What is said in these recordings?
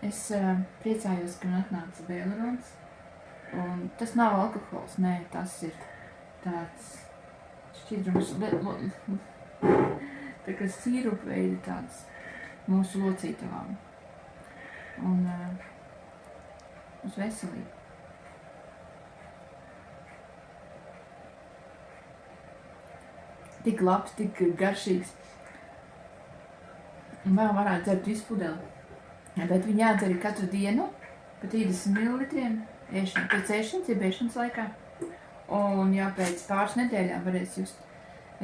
Es priecājos, ka man atnāca Bēlerons, un tas nav alkohols, nē, tas ir tāds šķidrums, tā kā sīrupa veidi tāds mūsu locītavām. Un uz veselību. Tik labs, tik garšīgs. Un vēl varētu dzert visu pudeli. Bet viņi jādzer katru dienu, pa 30 ml pēc ēšanas, jeb ēšanas laikā. Un jau pēc pāris nedēļām varēs just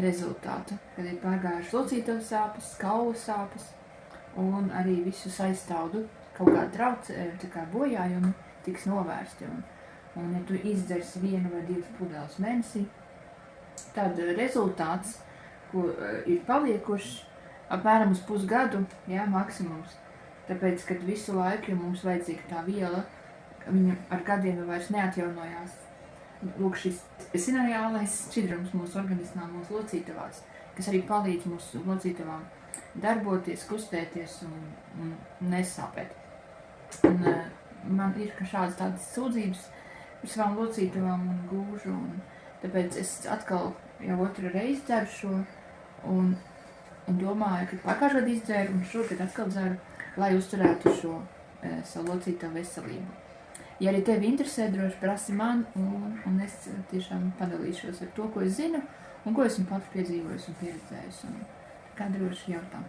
rezultātu, kad ir pārgājušas locītavas sāpes, kaulu sāpes un arī visu aizstāvdu kaut kā bojājumi tiks novērsti. Un ja tu izdzersi 1 vai 2 pudeles mēnesī, tad rezultāts, ko ir paliekuši apmēram uz pusgadu, jā, maksimums. Tāpēc, kad visu laiku mums vajadzīga tā viela, viņa ar gadiem vairs neatjaunojās. Lūk, šis sinajālais šķidrums mūsu organismā, mūsu locītavās, kas arī palīdz mūsu locītavām darboties, kustēties un nesāpēt. Un man ir šādas tādas sūdzības par savām locītavām un gūžu, un tāpēc es atkal jau 2. reizi dzeru šo un domāju, ka pagājušajā gadā izdzēru un šogad atkal dzeru, lai uzturētu šo savu locītavu veselību. Ja arī tevi interesē, droši prasi man, un es tiešām padalīšos ar to, ko es zinu un ko esmu pats piedzīvojis un pieredzējis. Un kā droši jautā.